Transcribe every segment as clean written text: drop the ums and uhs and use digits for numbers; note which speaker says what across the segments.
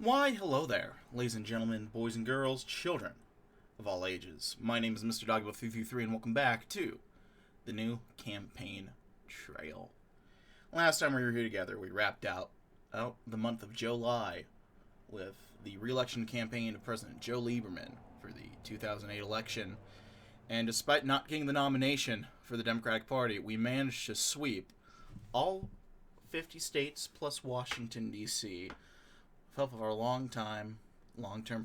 Speaker 1: Why, hello there, ladies and gentlemen, boys and girls, children of all ages. My name is Mr. DB333, and welcome back to the new campaign trail. Last time we were here together, we wrapped out the month of July with the re-election campaign of President Joe Lieberman for the 2008 election. And despite not getting the nomination for the Democratic Party, we managed to sweep all 50 states plus Washington, D.C., with help of our long-term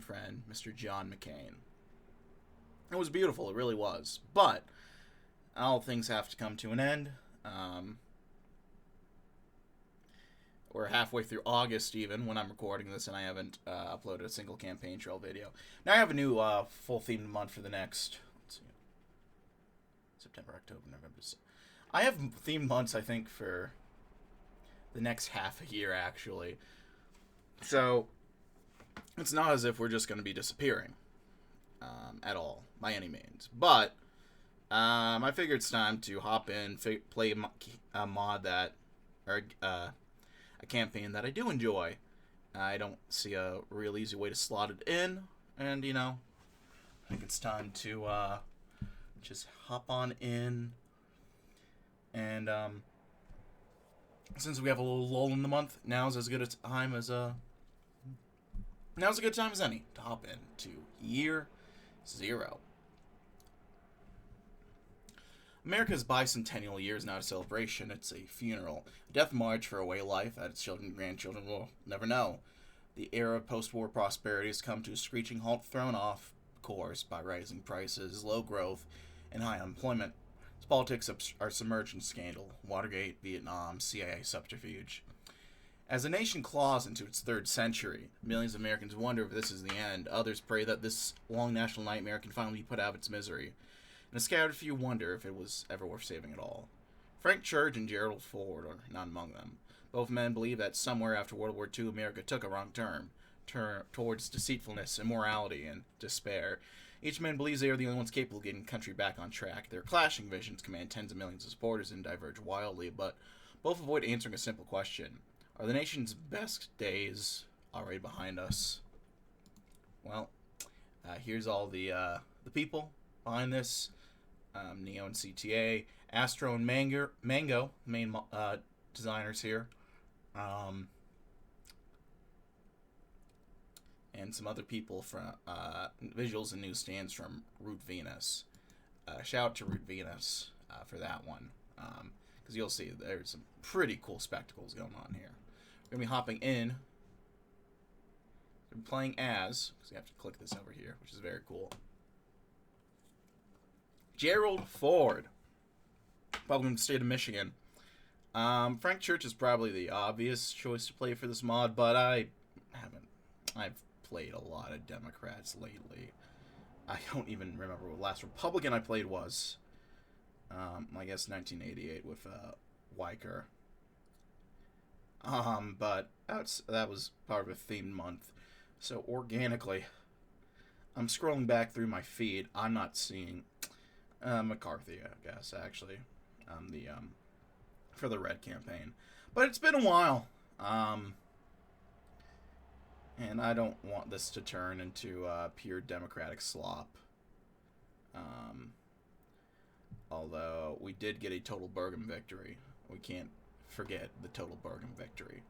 Speaker 1: friend, Mr. John McCain. It was beautiful, it really was. But all things have to come to an end. We're halfway through August even when I'm recording this, and I haven't uploaded a single campaign trail video. Now I have a new full-themed month for the next, September, October, November, December. I have themed months, I think, for the next half a year, actually. So, it's not as if we're just going to be disappearing at all, by any means. But, I figured it's time to hop in, play a mod that, or a campaign that I do enjoy. I don't see a real easy way to slot it in, and, I think it's time to just hop on in, and, since we have a little lull in the month, now's as good a time as any to hop into year 0. America's bicentennial year is not a celebration, it's a funeral. A death march for a way of life that its children and grandchildren will never know. The era of post-war prosperity has come to a screeching halt, thrown off course by rising prices, low growth, and high unemployment. Its politics are submerged in scandal, Watergate, Vietnam, CIA subterfuge. As the nation claws into its 3rd century, millions of Americans wonder if this is the end. Others pray that this long national nightmare can finally be put out of its misery. And a scattered few wonder if it was ever worth saving at all. Frank Church and Gerald Ford are not among them. Both men believe that somewhere after World War II, America took a wrong turn towards deceitfulness, immorality, and despair. Each man believes they are the only ones capable of getting the country back on track. Their clashing visions command tens of millions of supporters and diverge wildly, but both avoid answering a simple question. Are the nation's best days already behind us? Well, here's all the people behind this. Neo and CTA, Astro and Mango, main designers here. And some other people from visuals and newsstands from Root Venus. Shout out to Root Venus for that one. Because you'll see there's some pretty cool spectacles going on here. We're going to be hopping in. We're playing as, because you have to click this over here, which is very cool. Gerald Ford, Republican State of Michigan. Frank Church is probably the obvious choice to play for this mod, but I've played a lot of Democrats lately. I don't even remember what the last Republican I played was. I guess 1988 with Weicker. But that was part of a themed month. So organically, I'm scrolling back through my feed. I'm not seeing McCarthy, I guess, actually, for the Red campaign. But it's been a while. And I don't want this to turn into pure Democratic slop. Although we did get a total Bergen victory. We can't forget the total Bergen victory.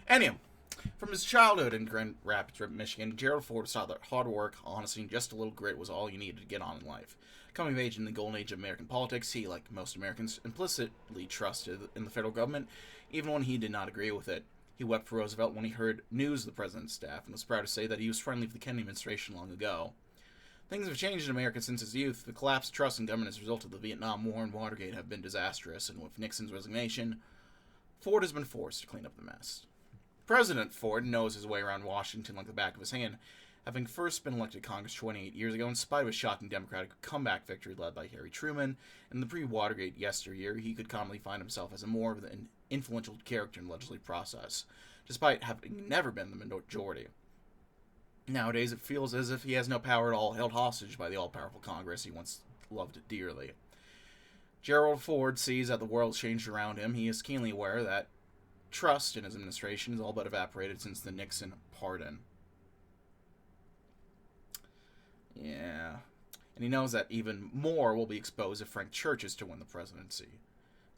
Speaker 1: Anyway, from his childhood in Grand Rapids, Michigan, Gerald Ford saw that hard work, honesty, and just a little grit was all you needed to get on in life. Coming of age in the golden age of American politics, he, like most Americans, implicitly trusted in the federal government, even when he did not agree with it. He wept for Roosevelt when he heard news of the president's staff, and was proud to say that he was friendly with the Kennedy administration long ago. Things have changed in America since his youth. The collapse of trust in government as a result of the Vietnam War and Watergate have been disastrous, and with Nixon's resignation, Ford has been forced to clean up the mess. President Ford knows his way around Washington like the back of his hand, having first been elected to Congress 28 years ago in spite of a shocking Democratic comeback victory led by Harry Truman. In the pre-Watergate yesteryear, he could commonly find himself as a more of an influential character in the legislative process, despite having never been the majority. Nowadays, it feels as if he has no power at all, held hostage by the all-powerful Congress he once loved dearly. Gerald Ford sees that the world has changed around him. He is keenly aware that trust in his administration has all but evaporated since the Nixon pardon. Yeah. And he knows that even more will be exposed if Frank Church is to win the presidency.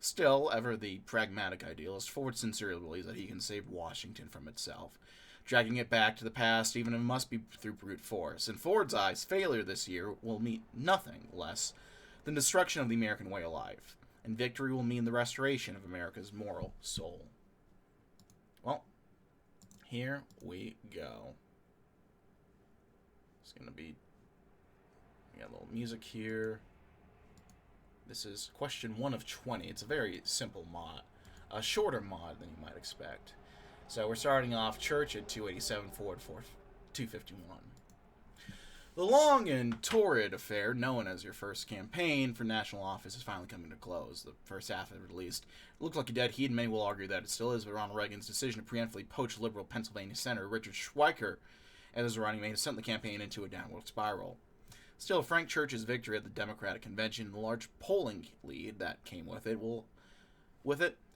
Speaker 1: Still, ever the pragmatic idealist, Ford sincerely believes that he can save Washington from itself, dragging it back to the past even if it must be through brute force. In Ford's eyes, failure this year will mean nothing less than destruction of the American way of life, and victory will mean the restoration of America's moral soul. Well, here we go. It's going to be... We got a little music here. This is question 1 of 20. It's a very simple mod. A shorter mod than you might expect. So we're starting off Church at 287, Ford 251. The long and torrid affair known as your first campaign for national office is finally coming to close. The first half of it, at least, looked like a dead heat, and many will argue that it still is, but Ronald Reagan's decision to preemptively poach liberal Pennsylvania Senator Richard Schweiker as his running mate sent the campaign into a downward spiral. Still, Frank Church's victory at the Democratic Convention and the large polling lead that came with it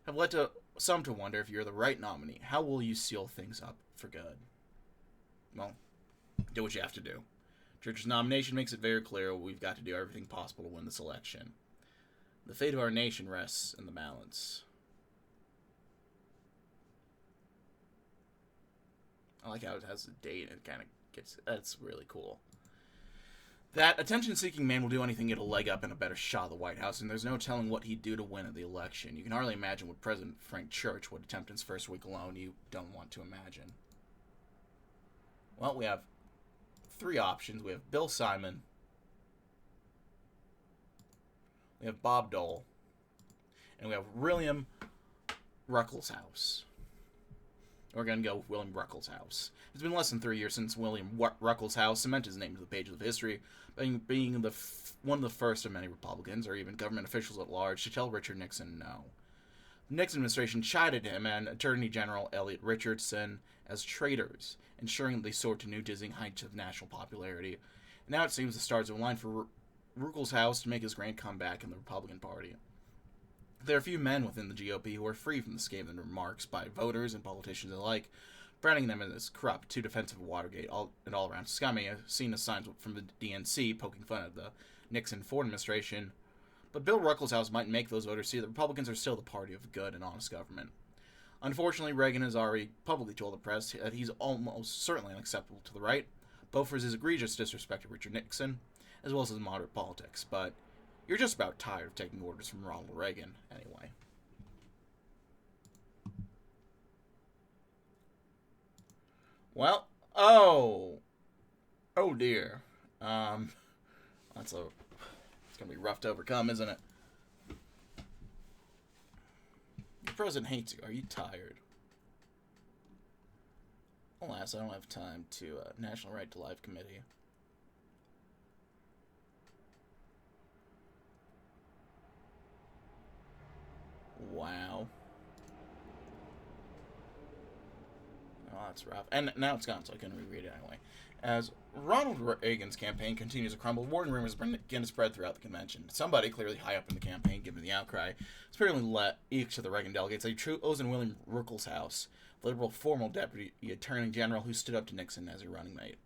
Speaker 1: have led to some to wonder if you're the right nominee. How will you seal things up for good? Well, do what you have to do. Church's nomination makes it very clear we've got to do everything possible to win this election. The fate of our nation rests in the balance. I like how it has a date and it kind of gets... That's really cool. That attention-seeking man will do anything to get a leg up and a better shot of the White House, and there's no telling what he'd do to win at the election. You can hardly imagine what President Frank Church would attempt in his first week alone. You don't want to imagine. Well, we have 3 options. We have Bill Simon. We have Bob Dole. And we have William Ruckelshaus. We're going to go with William Ruckelshaus. It's been less than 3 years since William Ruckelshaus cemented his name to the pages of history, being one of the first of many Republicans, or even government officials at large, to tell Richard Nixon no. The Nixon administration chided him and Attorney General Elliot Richardson as traitors, ensuring that they soared to new dizzying heights of national popularity. And now it seems the stars have aligned for Ruckelshaus to make his grand comeback in the Republican Party. There are few men within the GOP who are free from the scathing remarks by voters and politicians alike, branding them as corrupt, too defensive of Watergate, and all-around scummy, seen as signs from the DNC poking fun at the Nixon-Ford administration. But Bill Ruckelshaus might make those voters see that Republicans are still the party of good and honest government. Unfortunately, Reagan has already publicly told the press that he's almost certainly unacceptable to the right, both for his egregious disrespect of Richard Nixon, as well as his moderate politics, but you're just about tired of taking orders from Ronald Reagan, anyway. Well, oh dear. It's gonna be rough to overcome, isn't it? The president hates you. Are you tired? Alas, I don't have time to National Right to Life Committee. Wow. Oh, that's rough. And now it's gone, so I couldn't reread it anyway. As Ronald Reagan's campaign continues to crumble, warring rumors begin to spread throughout the convention. Somebody, clearly high up in the campaign, given the outcry, apparently let each of the Reagan delegates a chosen William Ruckelshaus, the liberal former deputy attorney general who stood up to Nixon as a running mate.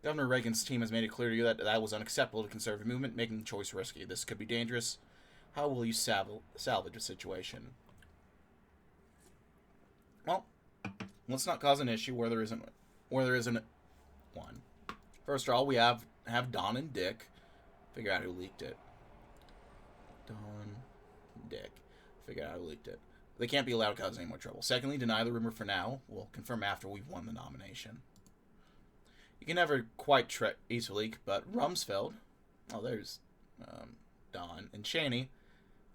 Speaker 1: Governor Reagan's team has made it clear to you that that was unacceptable to the conservative movement, making the choice risky. This could be dangerous. How will you salvage the situation? Well, let's not cause an issue where there isn't one. First of all, we have Don and Dick figure out who leaked it. Don, Dick, figure out who leaked it. They can't be allowed to cause any more trouble. Secondly, deny the rumor for now. We'll confirm after we've won the nomination. You can never quite trace a leak, but Rumsfeld, oh, there's Don, and Cheney,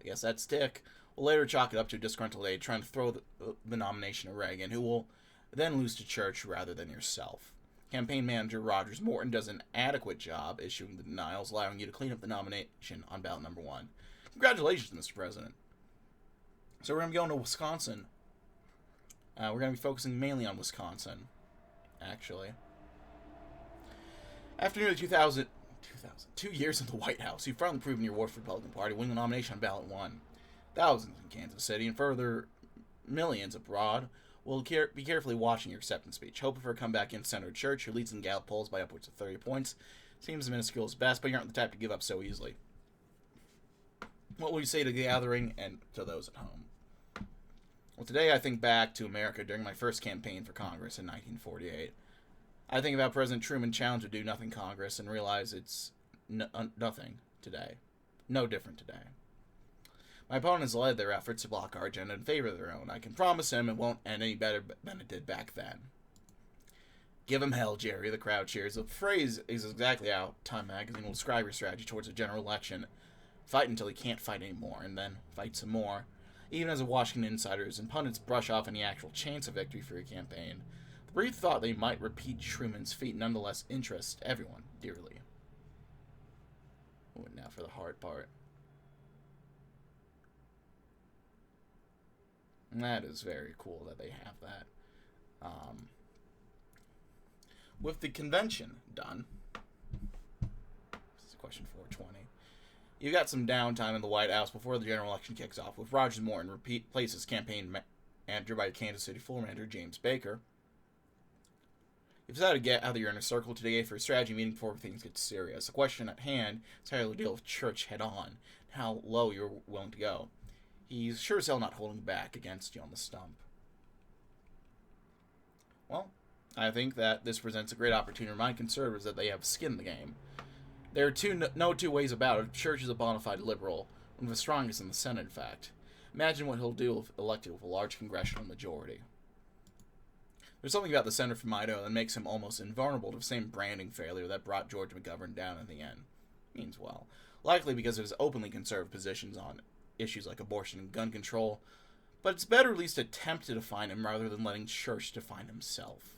Speaker 1: I guess that's Dick, will later chalk it up to a disgruntled aide trying to throw the nomination at Reagan, who will then lose to Church rather than yourself. Campaign manager Rogers Morton does an adequate job issuing the denials, allowing you to clean up the nomination on ballot number 1. Congratulations, Mr. President. So we're going to go into Wisconsin. We're going to be focusing mainly on Wisconsin, actually. After nearly 2 years in the White House, you've finally proven your worth for the Republican Party, winning the nomination on ballot 1. Thousands in Kansas City and further millions abroad will be carefully watching your acceptance speech, hoping for a comeback in Senator Church, who leads in Gallup polls by upwards of 30 points, Seems minuscule is best, but you aren't the type to give up so easily. What will you say to the gathering and to those at home? Well, today I think back to America during my first campaign for Congress in 1948. I think about President Truman challenged to do nothing Congress and realize it's nothing today. No different today. My opponents led their efforts to block our agenda in favor of their own. I can promise him it won't end any better than it did back then. Give him hell, Jerry, the crowd cheers. The phrase is exactly how Time magazine will describe your strategy towards a general election. Fight until he can't fight anymore, and then fight some more. Even as the Washington insiders and pundits brush off any actual chance of victory for your campaign, the brief thought they might repeat Truman's feat nonetheless interests everyone dearly. Ooh, now for the hard part. And that is very cool that they have that. With the convention done, this is question 420. You got some downtime in the White House before the general election kicks off, with Roger Morton replaces campaign manager by Kansas City floor manager James Baker. You've decided to get out of your inner circle today for a strategy meeting before things get serious. The question at hand is how you'll deal with Church head on, and how low you're willing to go. He's sure as hell not holding back against you on the stump. Well, I think that this presents a great opportunity to remind conservatives that they have skin in the game. There are no two ways about it. Church is a bona fide liberal, one of the strongest in the Senate, in fact. Imagine what he'll do if elected with a large congressional majority. There's something about the senator from Idaho that makes him almost invulnerable to the same branding failure that brought George McGovern down in the end. Means well. Likely because of his openly conservative positions on issues like abortion and gun control, but it's better at least to attempt to define him rather than letting Church define himself.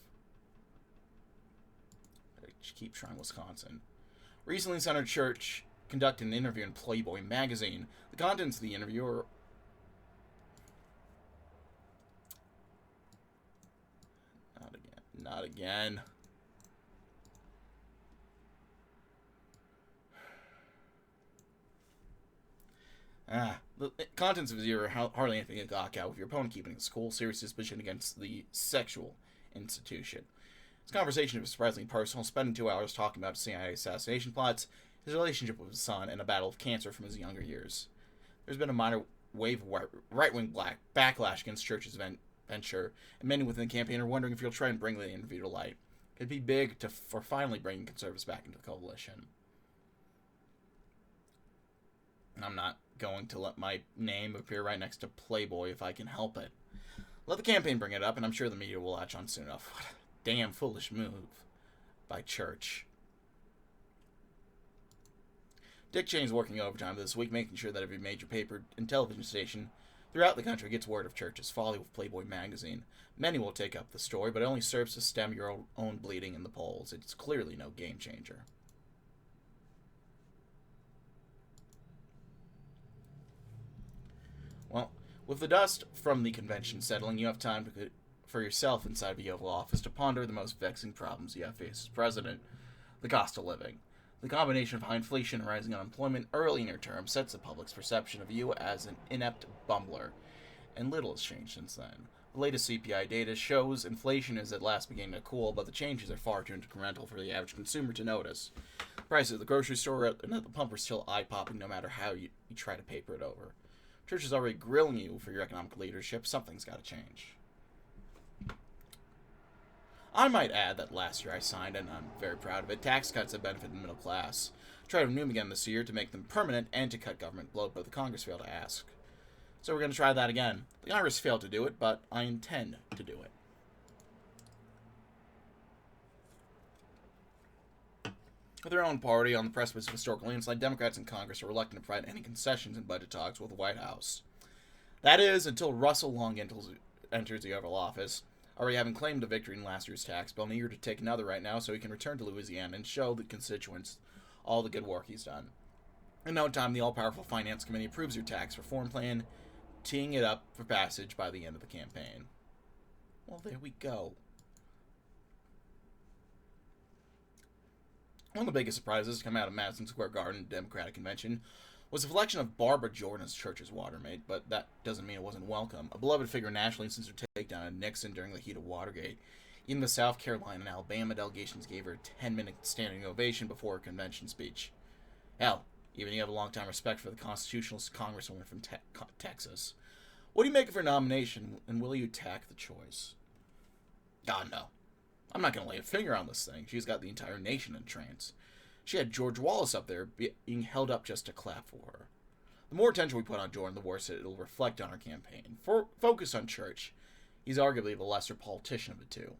Speaker 1: Keep trying Wisconsin. Recently, Senator Church conducted an interview in Playboy magazine. The contents of the interview are... Not again. The contents of the interview are hardly anything to gawk at, with your opponent keeping his cool, serious suspicion against the sexual institution. His conversation was surprisingly personal, spending 2 hours talking about CIA assassination plots, his relationship with his son, and a battle of cancer from his younger years. There's been a minor wave of right-wing backlash against Church's venture, and many within the campaign are wondering if he'll try and bring the interview to light. It'd be big for finally bringing conservatives back into the coalition. I'm not going to let my name appear right next to Playboy if I can help it. Let the campaign bring it up, and I'm sure the media will latch on soon enough. What a damn foolish move by Church. Dick Cheney's working overtime this week, making sure that every major paper and television station throughout the country gets word of Church's folly with Playboy magazine. Many will take up the story, but it only serves to stem your own bleeding in the polls. It's clearly no game changer. Well, with the dust from the convention settling, you have time for yourself inside the Oval Office to ponder the most vexing problems you have faced as president: the cost of living. The combination of high inflation and rising unemployment early in your term sets the public's perception of you as an inept bumbler, and little has changed since then. The latest CPI data shows inflation is at last beginning to cool, but the changes are far too incremental for the average consumer to notice. The prices at the grocery store and at the pump are still eye-popping no matter how you try to paper it over. Church is already grilling you for your economic leadership. Something's got to change. I might add that last year I signed, and I'm very proud of it, tax cuts that benefit the middle class. Try to renew them again this year to make them permanent and to cut government bloat, but the Congress failed to ask. So we're going to try that again. The Congress failed to do it, but I intend to do it. With their own party on the precipice of historical landslide, Democrats in Congress are reluctant to provide any concessions in budget talks with the White House. That is, until Russell Long enters the Oval Office, already having claimed a victory in last year's tax bill and eager to take another right now so he can return to Louisiana and show the constituents all the good work he's done. In no time, the all-powerful Finance Committee approves your tax reform plan, teeing it up for passage by the end of the campaign. Well, there we go. One of the biggest surprises to come out of Madison Square Garden Democratic Convention was the selection of Barbara Jordan as Church's watermate, but that doesn't mean it wasn't welcome. A beloved figure nationally since her takedown of Nixon during the heat of Watergate, Even the South Carolina and Alabama delegations gave her a 10-minute standing ovation before her convention speech. Hell, even you have a long-time respect for the constitutionalist congresswoman from Texas. What do you make of her nomination, and will you attack the choice? God, no. I'm not going to lay a finger on this thing. She's got the entire nation in trance. She had George Wallace up there being held up just to clap for her. The more attention we put on Jordan, the worse it'll reflect on our campaign. Focus on Church. He's arguably the lesser politician of the two.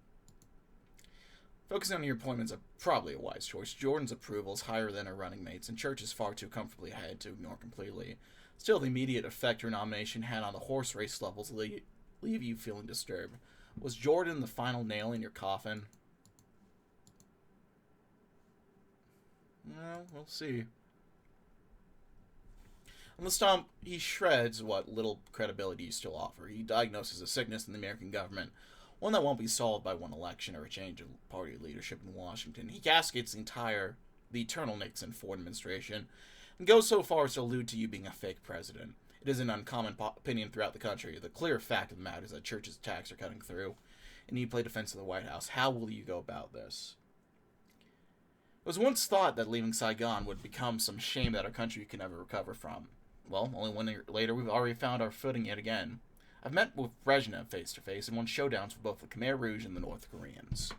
Speaker 1: Focusing on your appointments is probably a wise choice. Jordan's approval is higher than her running mates, and Church is far too comfortably ahead to ignore completely. Still, the immediate effect her nomination had on the horse race levels leave you feeling disturbed. Was Jordan the final nail in your coffin? Well, we'll see. On the stump, he shreds what little credibility you still offer. He diagnoses a sickness in the American government, one that won't be solved by one election or a change of party leadership in Washington. He cascades the eternal Nixon Ford administration, and goes so far as to allude to you being a fake president. It is an uncommon opinion throughout the country. The clear fact of the matter is that Church's attacks are cutting through, and you play defense of the White House. How will you go about this? It was once thought that leaving Saigon would become some shame that our country could never recover from. Well, only 1 year later, we've already found our footing yet again. I've met with Brezhnev face-to-face and won showdowns with both the Khmer Rouge and the North Koreans.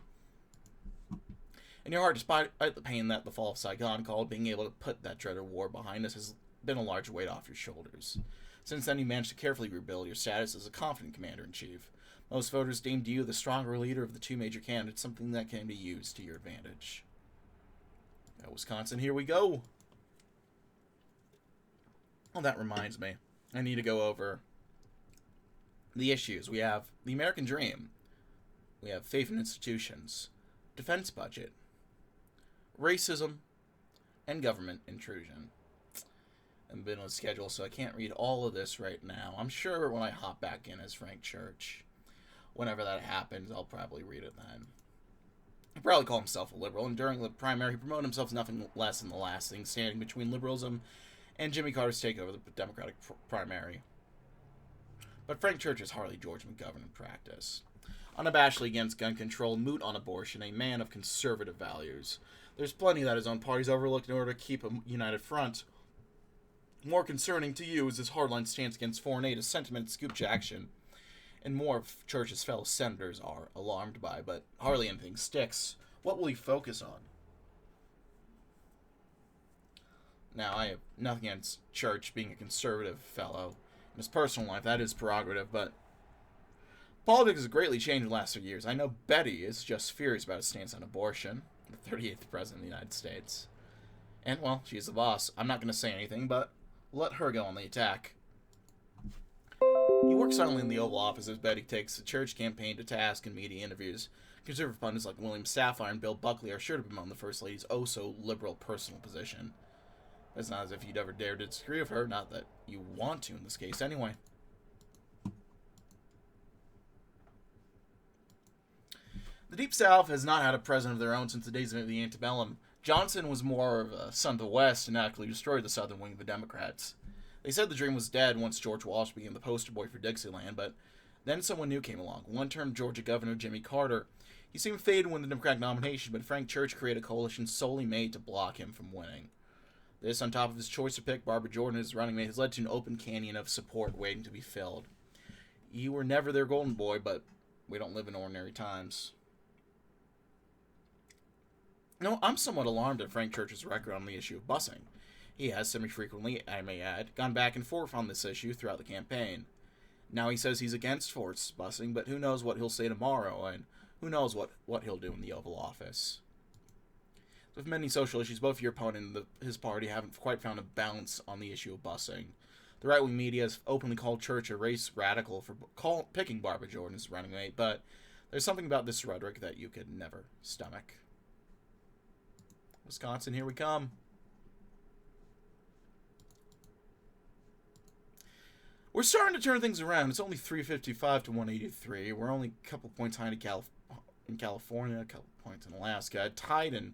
Speaker 1: In your heart, despite the pain that the fall of Saigon caused, being able to put that dreaded war behind us has been a large weight off your shoulders. Since then, you managed to carefully rebuild your status as a confident commander-in-chief. Most voters deemed you the stronger leader of the two major candidates, something that can be used to your advantage. Wisconsin, here we go. Well, that reminds me. I need to go over the issues. We have the American dream. We have faith in institutions, defense budget, racism, and government intrusion. I've been on schedule, so I can't read all of this right now. I'm sure when I hop back in as Frank Church, whenever that happens, I'll probably read it then. He probably called himself a liberal, and during the primary, he promoted himself as nothing less than the last thing standing between liberalism and Jimmy Carter's takeover of the Democratic primary. But Frank Church is hardly George McGovern in practice. Unabashedly against gun control, moot on abortion, a man of conservative values. There's plenty that his own party's overlooked in order to keep a united front. More concerning to you is his hardline stance against foreign aid, a sentiment scoop action, and more of Church's fellow senators are alarmed by, but hardly anything sticks. What will he focus on? Now, I have nothing against Church being a conservative fellow in his personal life. That is prerogative, but politics has greatly changed in the last 3 years. I know Betty is just furious about his stance on abortion, the 38th president of the United States. And, well, she's the boss. I'm not going to say anything, but let her go on the attack. He works silently in the Oval Office as Betty takes the Church campaign to task in media interviews. Conservative pundits like William Safire and Bill Buckley are sure to bemoan the First Lady's oh-so-liberal personal position. It's not as if you'd ever dare to disagree with her, not that you want to in this case anyway. The Deep South has not had a president of their own since the days of the antebellum. Johnson was more of a son of the West and actually destroyed the southern wing of the Democrats. They said the dream was dead once George Walsh became the poster boy for Dixieland, but then someone new came along. One-term Georgia Governor Jimmy Carter. He seemed fated to win the Democratic nomination, but Frank Church created a coalition solely made to block him from winning. This, on top of his choice to pick Barbara Jordan as running mate, has led to an open canyon of support waiting to be filled. You were never their golden boy, but we don't live in ordinary times. No, I'm somewhat alarmed at Frank Church's record on the issue of busing. He has semi-frequently, I may add, gone back and forth on this issue throughout the campaign. Now he says he's against forced busing, but who knows what he'll say tomorrow, and who knows what he'll do in the Oval Office. With many social issues, both your opponent and his party haven't quite found a balance on the issue of busing. The right-wing media has openly called Church a race radical for picking Barbara Jordan as running mate, but there's something about this rhetoric that you could never stomach. Wisconsin, here we come. We're starting to turn things around. It's only 355 to 183. We're only a couple points high in California, a couple points in Alaska, tied in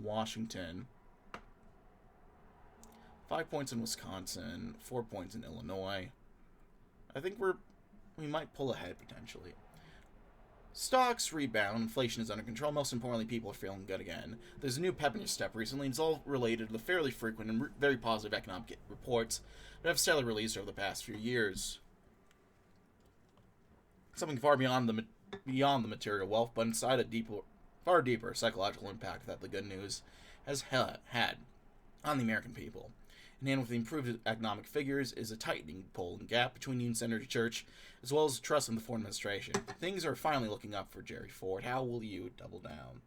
Speaker 1: Washington, 5 points in Wisconsin, 4 points in Illinois. I think we might pull ahead potentially. Stocks rebound, inflation is under control, most importantly, people are feeling good again. There's a new pep in your step recently, and it's all related to the fairly frequent and very positive economic reports that have steadily released over the past few years. Something far beyond the material wealth, but inside a far deeper psychological impact that the good news has had on the American people. In hand with the improved economic figures is a tightening pull and gap between Union Center and Church, as well as trust in the Ford administration. Things are finally looking up for Jerry Ford. How will you double down?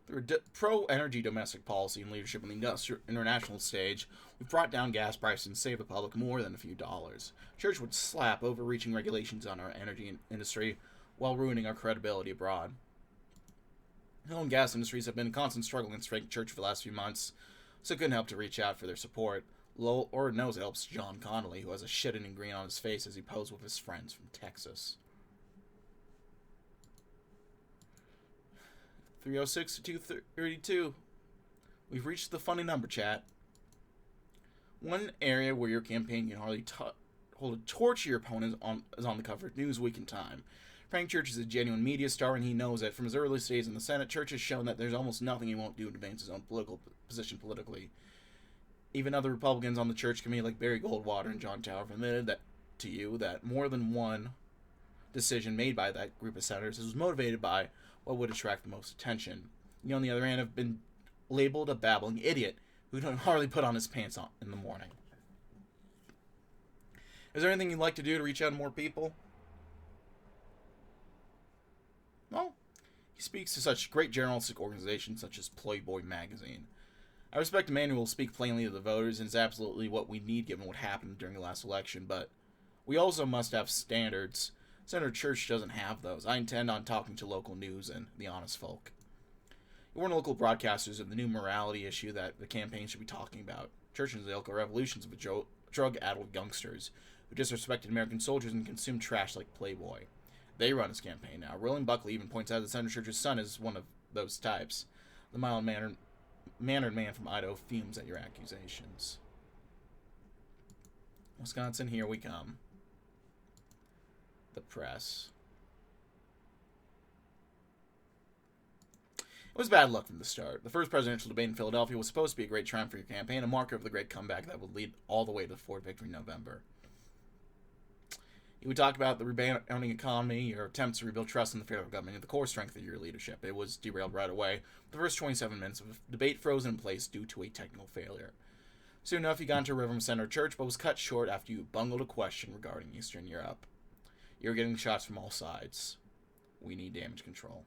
Speaker 1: Through pro-energy domestic policy and leadership on the industrial international stage, we've brought down gas prices and saved the public more than a few dollars. Church would slap overreaching regulations on our energy industry while ruining our credibility abroad. The oil and gas industries have been in constant struggle against Frank Church for the last few months, so it couldn't help to reach out for their support. Lord knows it helps John Connolly, who has a shit-eating grin on his face as he posed with his friends from Texas. 306 to 232. We've reached the funny number, chat. One area where your campaign can hardly hold a torch to your opponent is on the cover of Newsweek in Time. Frank Church is a genuine media star, and he knows it. From his early days in the Senate, Church has shown that there's almost nothing he won't do to advance his own political position politically. Even other Republicans on the Church committee, like Barry Goldwater and John Tower, have admitted that more than one decision made by that group of senators was motivated by what would attract the most attention. You, on the other hand, have been labeled a babbling idiot who don't hardly put on his pants in the morning. Is there anything you'd like to do to reach out to more people? Well, he speaks to such great journalistic organizations such as Playboy magazine. I respect a man who will speak plainly to the voters, and it's absolutely what we need given what happened during the last election, but we also must have standards. Senator Church doesn't have those. I intend on talking to local news and the honest folk. You warn local broadcasters of the new morality issue that the campaign should be talking about. Church and the ilk are revolutions of drug-addled youngsters who disrespected American soldiers and consumed trash like Playboy. They run his campaign now. William Buckley even points out that Senator Church's son is one of those types. The mild-mannered man from Idaho fumes at your accusations. Wisconsin, here we come. The press. It was bad luck from the start. The first presidential debate in Philadelphia was supposed to be a great triumph for your campaign, a marker of the great comeback that would lead all the way to the Ford victory in November. You would talk about the rebounding economy, your attempts to rebuild trust in the federal government, and the core strength of your leadership. It was derailed right away. The first 27 minutes of debate frozen in place due to a technical failure. Soon enough, you got into a river from Senator Church, but was cut short after you bungled a question regarding Eastern Europe. You're getting shots from all sides. We need damage control.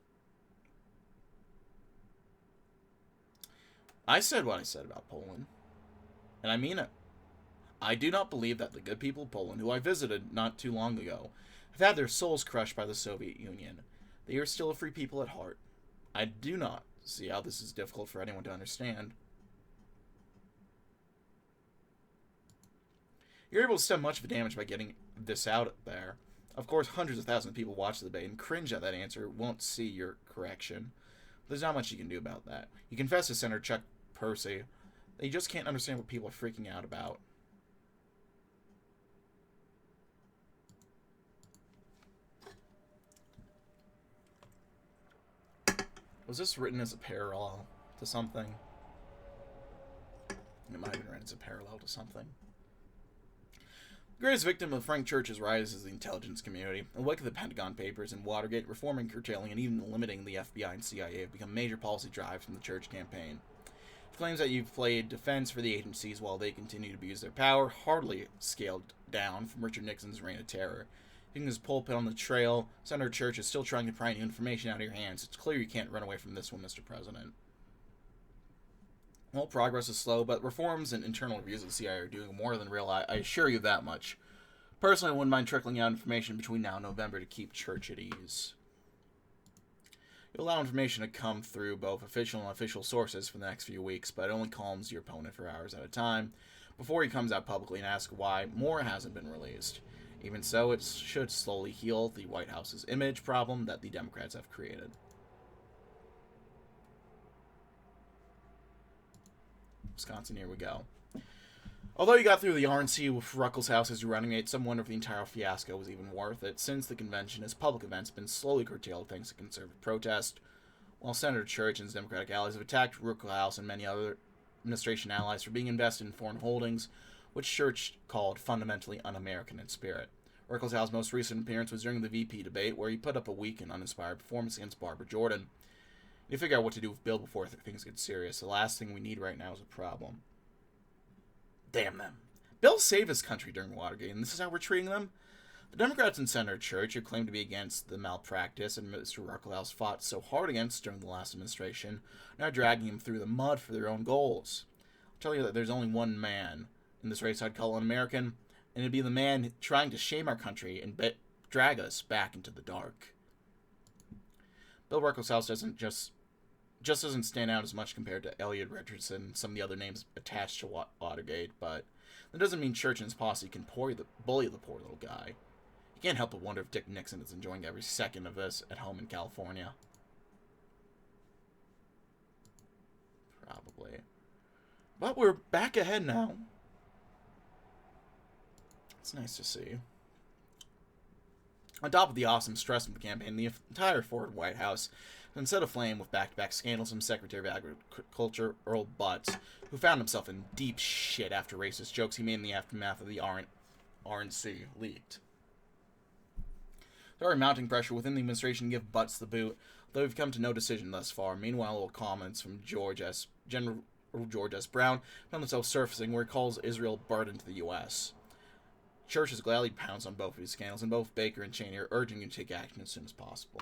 Speaker 1: I said what I said about Poland, and I mean it. I do not believe that the good people of Poland, who I visited not too long ago, have had their souls crushed by the Soviet Union. They are still a free people at heart. I do not see how this is difficult for anyone to understand. You're able to stem much of the damage by getting this out there. Of course, hundreds of thousands of people watch the debate and cringe at that answer, won't see your correction. But there's not much you can do about that. You confess to Senator Chuck Percy that you just can't understand what people are freaking out about. Was this written as a parallel to something? It might have been written as a parallel to something. The greatest victim of Frank Church's rise is the intelligence community. In the wake of the Pentagon Papers and Watergate, reforming, curtailing, and even limiting the FBI and CIA have become major policy drives from the Church campaign. It claims that you've played defense for the agencies while they continue to abuse their power, hardly scaled down from Richard Nixon's reign of terror. Taking his pulpit on the trail, Senator Church is still trying to pry new information out of your hands. It's clear you can't run away from this one, Mr. President. Well, progress is slow, but reforms and internal reviews of the CIA are doing more than real. I assure you that much. Personally, I wouldn't mind trickling out information between now and November to keep Church at ease. You'll allow information to come through both official and unofficial sources for the next few weeks, but it only calms your opponent for hours at a time before he comes out publicly and asks why more hasn't been released. Even so, it should slowly heal the White House's image problem that the Democrats have created. Wisconsin, here we go. Although he got through the RNC with Ruckelshaus as your running mate, some wonder if the entire fiasco was even worth it. Since the convention, his public events have been slowly curtailed thanks to conservative protest, while Senator Church and his Democratic allies have attacked Ruckelshaus and many other administration allies for being invested in foreign holdings, which Church called fundamentally un-American in spirit. Ruckelshaus' most recent appearance was during the VP debate, where he put up a weak and uninspired performance against Barbara Jordan. You figure out what to do with Bill before things get serious. The last thing we need right now is a problem. Damn them. Bill saved his country during Watergate, and this is how we're treating them? The Democrats and Senator Church, who claim to be against the malpractice and Mr. Ruckelshaus fought so hard against during the last administration, are now dragging him through the mud for their own goals. I'll tell you that there's only one man in this race I'd call an American, and it'd be the man trying to shame our country and drag us back into the dark. Bill Ruckelshaus doesn't stand out as much compared to Elliot Richardson and some of the other names attached to Watergate, but that doesn't mean Church and his posse can bully the poor little guy. You can't help but wonder if Dick Nixon is enjoying every second of this at home in California. Probably. But we're back ahead now. It's nice to see. On top of the awesome stress of the campaign, the entire Ford White House has set aflame with back-to-back scandals from Secretary of Agriculture Earl Butz, who found himself in deep shit after racist jokes he made in the aftermath of the RNC leaked. There are mounting pressure within the administration to give Butz the boot, though we've come to no decision thus far. Meanwhile, little comments from General George S. Brown found themselves surfacing where he calls Israel a burden to the U.S. Church has gladly pounced on both of these scandals, and both Baker and Cheney are urging you to take action as soon as possible.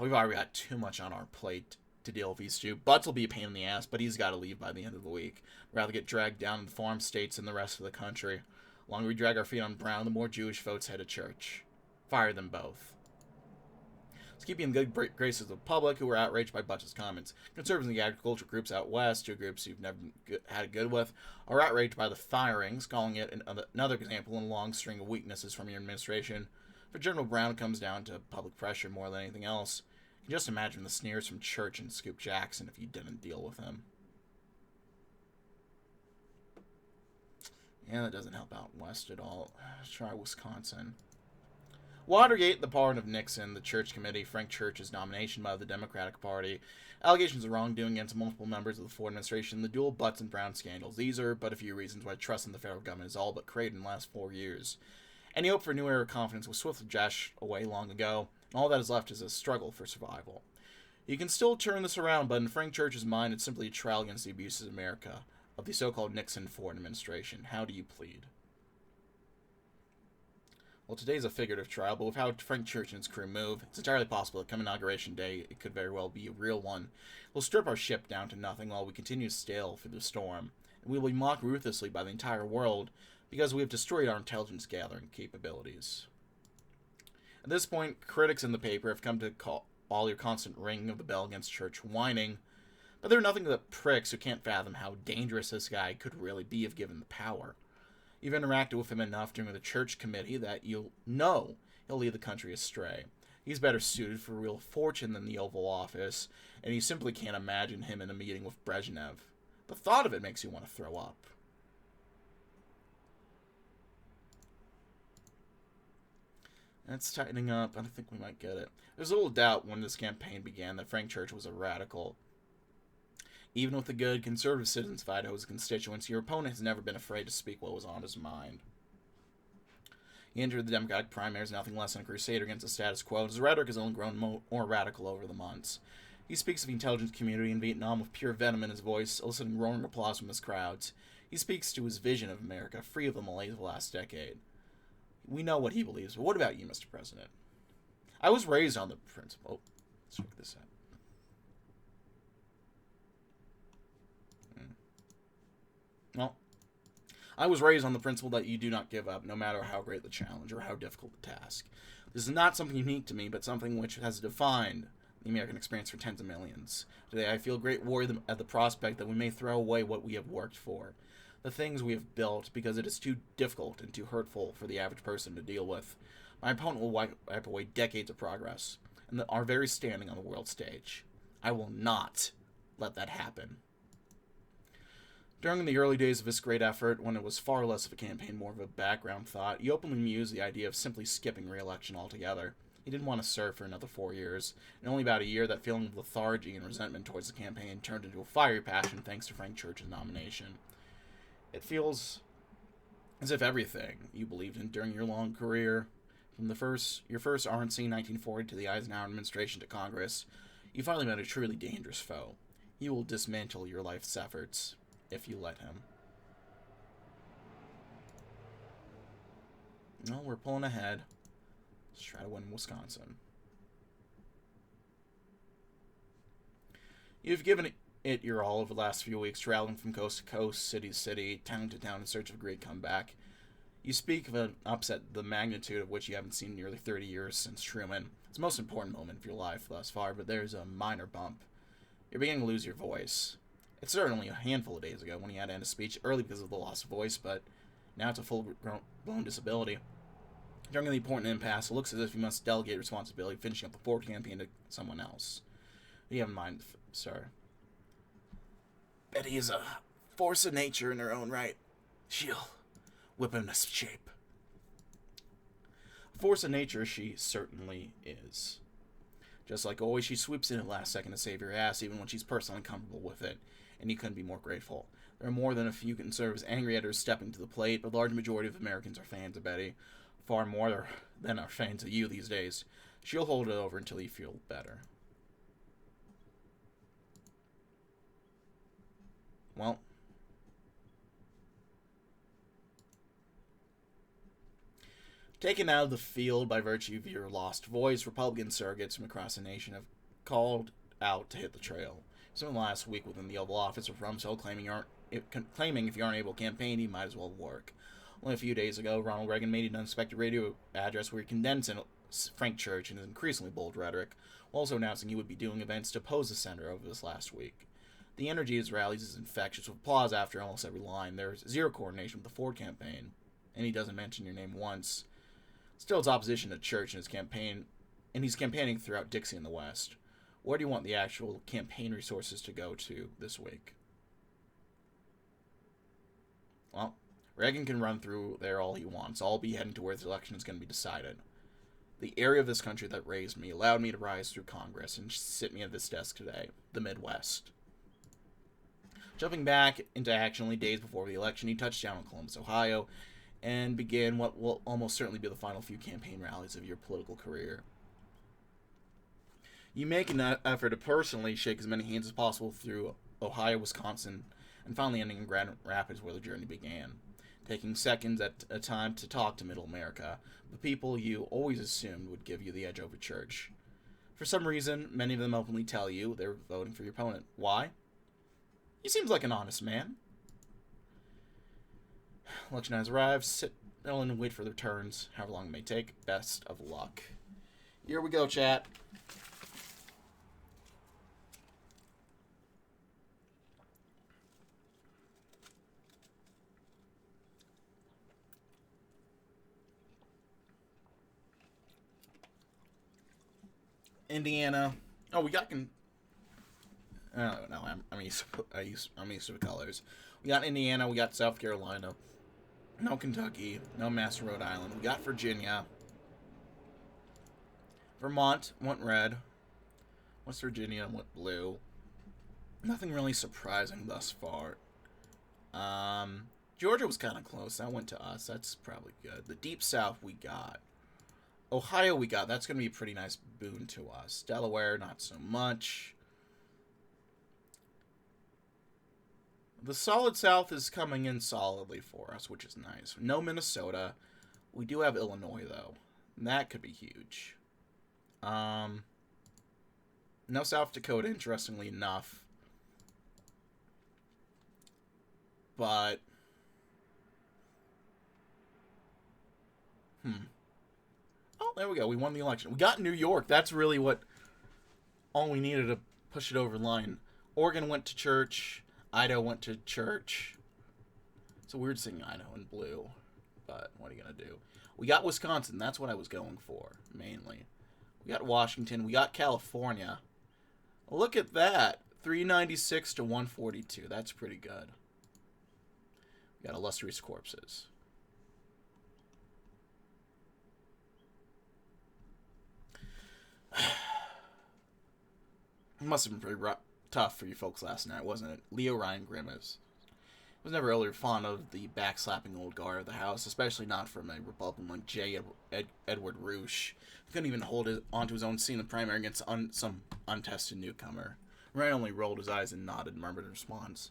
Speaker 1: We've already got too much on our plate to deal with these two. Butz will be a pain in the ass, but he's got to leave by the end of the week. Rather get dragged down in the farm states and the rest of the country. The longer we drag our feet on Brown, the more Jewish votes head to Church. Fire them both. Let's keep you in good graces of the public, who were outraged by Butch's comments. Conservatives and the agriculture groups out west, two groups you've never had it good with, are outraged by the firings, calling it another example in a long string of weaknesses from your administration. For General Brown, it comes down to public pressure more than anything else. You can just imagine the sneers from Church and Scoop Jackson if you didn't deal with him. Yeah, that doesn't help out west at all. Let's try Wisconsin. Watergate, the pardon of Nixon, the Church Committee, Frank Church's nomination by the Democratic Party, allegations of wrongdoing against multiple members of the Ford administration, the dual Butz and Brown scandals. These are but a few reasons why trust in the federal government is all but created in the last 4 years. Any hope for a new era of confidence was swiftly dashed away long ago, and all that is left is a struggle for survival. You can still turn this around, but in Frank Church's mind, it's simply a trial against the abuses of America, of the so-called Nixon-Ford administration. How do you plead? Well, today's a figurative trial, but with how Frank Church and his crew move, it's entirely possible that come Inauguration Day, it could very well be a real one. We'll strip our ship down to nothing while we continue to sail through the storm, and we will be mocked ruthlessly by the entire world because we have destroyed our intelligence-gathering capabilities. At this point, critics in the paper have come to call all your constant ringing of the bell against Church whining, but they're nothing but pricks who can't fathom how dangerous this guy could really be if given the power. You've interacted with him enough during the Church Committee that you'll know he'll lead the country astray. He's better suited for real fortune than the Oval Office, and you simply can't imagine him in a meeting with Brezhnev. The thought of it makes you want to throw up. It's tightening up, and I think we might get it. There's a little doubt when this campaign began that Frank Church was a radical. Even with the good, conservative citizens of Idaho's constituents, your opponent has never been afraid to speak what was on his mind. He entered the Democratic primary as nothing less than a crusader against the status quo, and his rhetoric has only grown more radical over the months. He speaks of the intelligence community in Vietnam with pure venom in his voice, eliciting roaring applause from his crowds. He speaks to his vision of America, free of the malaise of the last decade. We know what he believes, but what about you, Mr. President? I was raised on the principle... Oh, let's check this out. Well, I was raised on the principle that you do not give up, no matter how great the challenge or how difficult the task. This is not something unique to me, but something which has defined the American experience for tens of millions. Today, I feel great worry at the prospect that we may throw away what we have worked for, the things we have built, because it is too difficult and too hurtful for the average person to deal with. My opponent will wipe away decades of progress and our very standing on the world stage. I will not let that happen. During the early days of this great effort, when it was far less of a campaign, more of a background thought, he openly mused the idea of simply skipping re-election altogether. He didn't want to serve for another 4 years. In only about a year, that feeling of lethargy and resentment towards the campaign turned into a fiery passion thanks to Frank Church's nomination. It feels as if everything you believed in during your long career, from your first RNC in 1940 to the Eisenhower administration to Congress, you finally met a truly dangerous foe. He will dismantle your life's efforts if you let him. No, we're pulling ahead. Let's try to win Wisconsin. You've given it your all over the last few weeks, traveling from coast to coast, city to city, town to town in search of a great comeback. You speak of an upset the magnitude of which you haven't seen in nearly 30 years since Truman. It's the most important moment of your life thus far, but there's a minor bump. You're beginning to lose your voice. It's certainly a handful of days ago when you had to end a speech early because of the loss of voice, but now it's a full-blown disability. During the important impasse, it looks as if you must delegate responsibility finishing up the Ford campaign to someone else. What do you have in mind, sir? Betty is a force of nature in her own right. She'll whip him to shape. A force of nature she certainly is. Just like always, she swoops in at last second to save your ass, even when she's personally comfortable with it, and you couldn't be more grateful. There are more than a few conservatives angry at her stepping to the plate, but the large majority of Americans are fans of Betty. Far more than are fans of you these days. She'll hold it over until you feel better. Well, taken out of the field by virtue of your lost voice, Republican surrogates from across the nation have called out to hit the trail. Some last week within the Oval Office of Rumsfeld claiming if you aren't able to campaign, you might as well work. Only a few days ago, Ronald Reagan made an unexpected radio address where he condensed Frank Church in his increasingly bold rhetoric, while also announcing he would be doing events to oppose the senator over this last week. The energy of his rallies is infectious, with applause after almost every line. There's zero coordination with the Ford campaign, and he doesn't mention your name once. Still, it's opposition to Church in his campaign, and he's campaigning throughout Dixie and the West. Where do you want the actual campaign resources to go to this week? Well, Reagan can run through there all he wants. I'll be heading to where this election is going to be decided. The area of this country that raised me, allowed me to rise through Congress, and sit me at this desk today. The Midwest. Jumping back into action only days before the election, he touched down in Columbus, Ohio, and began what will almost certainly be the final few campaign rallies of your political career. You make an effort to personally shake as many hands as possible through Ohio, Wisconsin, and finally ending in Grand Rapids where the journey began. Taking seconds at a time to talk to Middle America, the people you always assumed would give you the edge over Church. For some reason, many of them openly tell you they're voting for your opponent. Why? He seems like an honest man. Election has arrived. Sit down and wait for their turns, however long it may take. Best of luck. Here we go, chat. Indiana. Oh, we got. No, I'm used to the colors. We got Indiana. We got South Carolina. No Kentucky. No Mass Rhode Island. We got Virginia. Vermont went red. West Virginia went blue. Nothing really surprising thus far. Georgia was kind of close. That went to us. That's probably good. The Deep South we got. Ohio we got. That's going to be a pretty nice boon to us. Delaware, not so much. The Solid South is coming in solidly for us, which is nice. No Minnesota. We do have Illinois, though. That could be huge. No South Dakota, interestingly enough. But... Oh, there we go. We won the election. We got New York. That's really what... all we needed to push it over the line. Oregon went to Church. Idaho went to Church. It's a weird seeing Idaho in blue. But what are you going to do? We got Wisconsin. That's what I was going for, mainly. We got Washington. We got California. Look at that. 396 to 142. That's pretty good. We got illustrious corpses. It must have been pretty tough for you folks last night, wasn't it? Leo Ryan Grimace was never really fond of the backslapping old guard of the house, especially not from a Republican like Edward Roosh. He couldn't even hold onto his own seat in the primary against some untested newcomer. Ryan only rolled his eyes and nodded and murmured in response.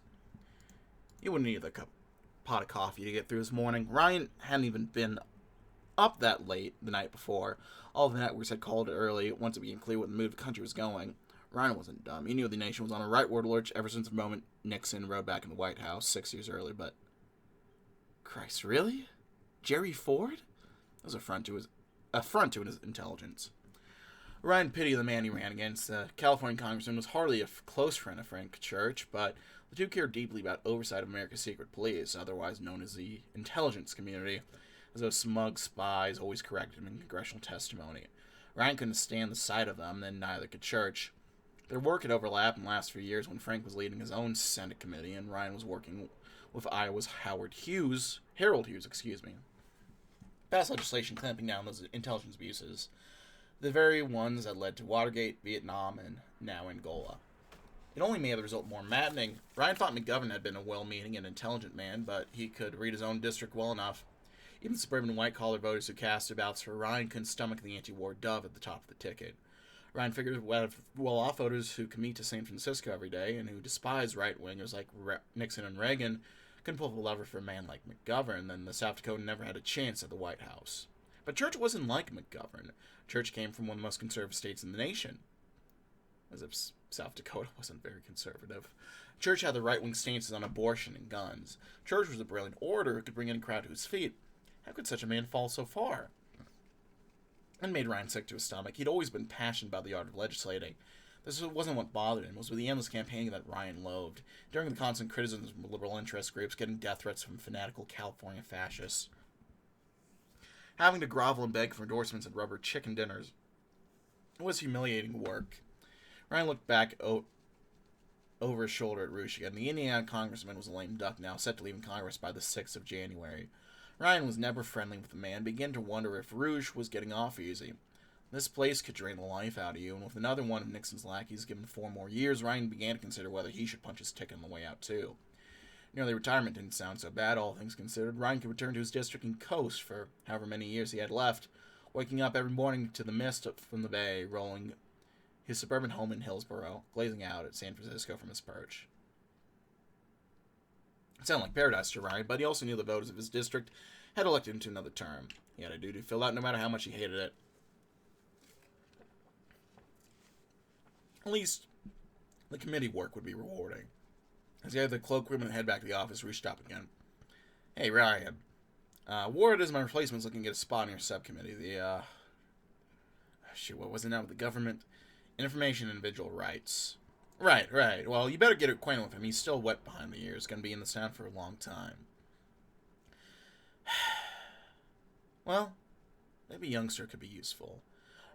Speaker 1: He wouldn't need a pot of coffee to get through this morning. Ryan hadn't even been up that late the night before. All the networks had called it early once it became clear what the mood of the country was going. Ryan wasn't dumb. He knew the nation was on a rightward lurch ever since the moment Nixon rode back in the White House 6 years early, but... Christ, really? Jerry Ford? That was an affront to his intelligence. Ryan pitied the man he ran against. The California congressman was hardly a close friend of Frank Church, but the two cared deeply about oversight of America's secret police, otherwise known as the intelligence community, as those smug spies always corrected him in congressional testimony. Ryan couldn't stand the sight of them, then neither could Church. Their work had overlapped in the last few years when Frank was leading his own Senate committee and Ryan was working with Iowa's Harold Hughes, passed legislation clamping down those intelligence abuses, the very ones that led to Watergate, Vietnam, and now Angola. It only made the result more maddening. Ryan thought McGovern had been a well-meaning and intelligent man, but he could read his own district well enough. Even suburban white-collar voters who cast ballots for Ryan couldn't stomach the anti-war dove at the top of the ticket. Ryan figured well-off voters who commute to San Francisco every day and who despise right-wingers like Nixon and Reagan couldn't pull the lever for a man like McGovern, then the South Dakota never had a chance at the White House. But Church wasn't like McGovern. Church came from one of the most conservative states in the nation. As if South Dakota wasn't very conservative. Church had the right-wing stances on abortion and guns. Church was a brilliant orator who could bring any crowd to his feet. How could such a man fall so far? And made Ryan sick to his stomach. He'd always been passionate about the art of legislating. This wasn't what bothered him. It was with the endless campaigning that Ryan loathed, during the constant criticisms from liberal interest groups, getting death threats from fanatical California fascists, having to grovel and beg for endorsements at rubber chicken dinners. It was humiliating work. Ryan looked back over his shoulder at Roosh again. The Indiana congressman was a lame duck now, set to leave Congress by the 6th of January. Ryan was never friendly with the man, began to wonder if Rouge was getting off easy. This place could drain the life out of you, and with another one of Nixon's lackeys given 4 more years, Ryan began to consider whether he should punch his ticket on the way out, too. Nearly retirement didn't sound so bad, all things considered. Ryan could return to his district and coast for however many years he had left, waking up every morning to the mist from the bay, rolling his suburban home in Hillsborough, glazing out at San Francisco from his perch. It sounded like paradise to Ryan, but he also knew the voters of his district had elected him to another term. He had a duty to fill out no matter how much he hated it. At least, the committee work would be rewarding. As he had the cloakroom and head back to the office, reached up again. Hey, Ryan. Ward is my replacement looking to get a spot in your subcommittee. What was it now with the government? Information and individual rights. Right. Well, you better get acquainted with him. He's still wet behind the ears. Going to be in this town for a long time. Well, maybe a youngster could be useful.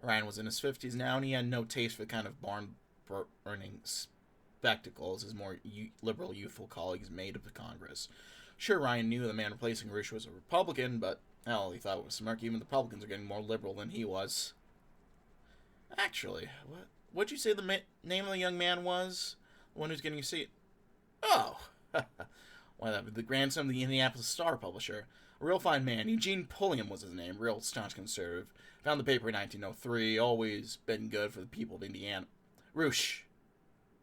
Speaker 1: Ryan was in his 50s now, and he had no taste for the kind of barn-burning spectacles his more liberal, youthful colleagues made of the Congress. Sure, Ryan knew the man replacing Roosh was a Republican, but, hell, he thought it was smart. Even the Republicans are getting more liberal than he was. Actually, what'd you say the name of the young man was? The one who's getting your seat? Oh, why, that was the grandson of the Indianapolis Star publisher. A real fine man. Eugene Pulliam was his name, real staunch conservative. Found the paper in 1903, always been good for the people of Indiana. Roosh.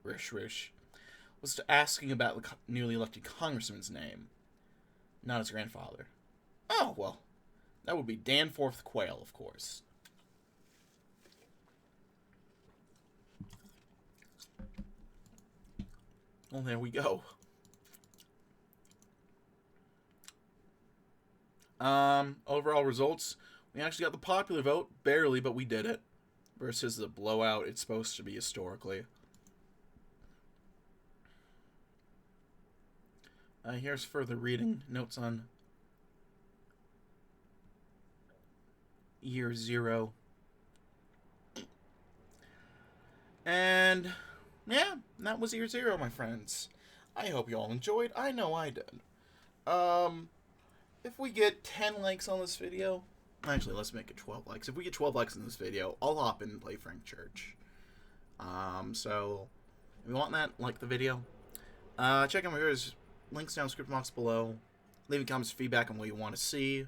Speaker 1: Was asking about the newly elected congressman's name. Not his grandfather. Oh, well, that would be Danforth Quayle, of course. Well, there we go. Overall results. We actually got the popular vote, barely, but we did it. Versus the blowout it's supposed to be historically. Here's further reading. Notes on year 0. And yeah, that was year 0, my friends. I hope you all enjoyed. I know I did. Um, if we get 10 likes on this video, actually, let's make it 12 likes. If we get 12 likes in this video, I'll hop in and play Frank Church. So, if you want that, like the video. Check out my videos, links down in the description box below. Leaving comments, feedback on what you want to see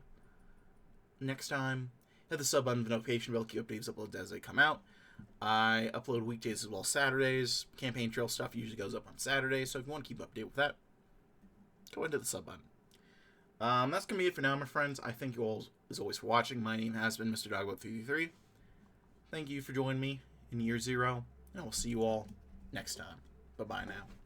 Speaker 1: next time. Hit the sub button for notification bell, keep updates uploaded as they come out. I upload weekdays as well as Saturdays. Campaign trail stuff usually goes up on Saturdays, so if you want to keep up to date with that, go into the sub button. That's going to be it for now, my friends. I thank you all, as always, for watching. My name has been Mr. Dogwood333. Thank you for joining me in year 0, and I will see you all next time. Bye-bye now.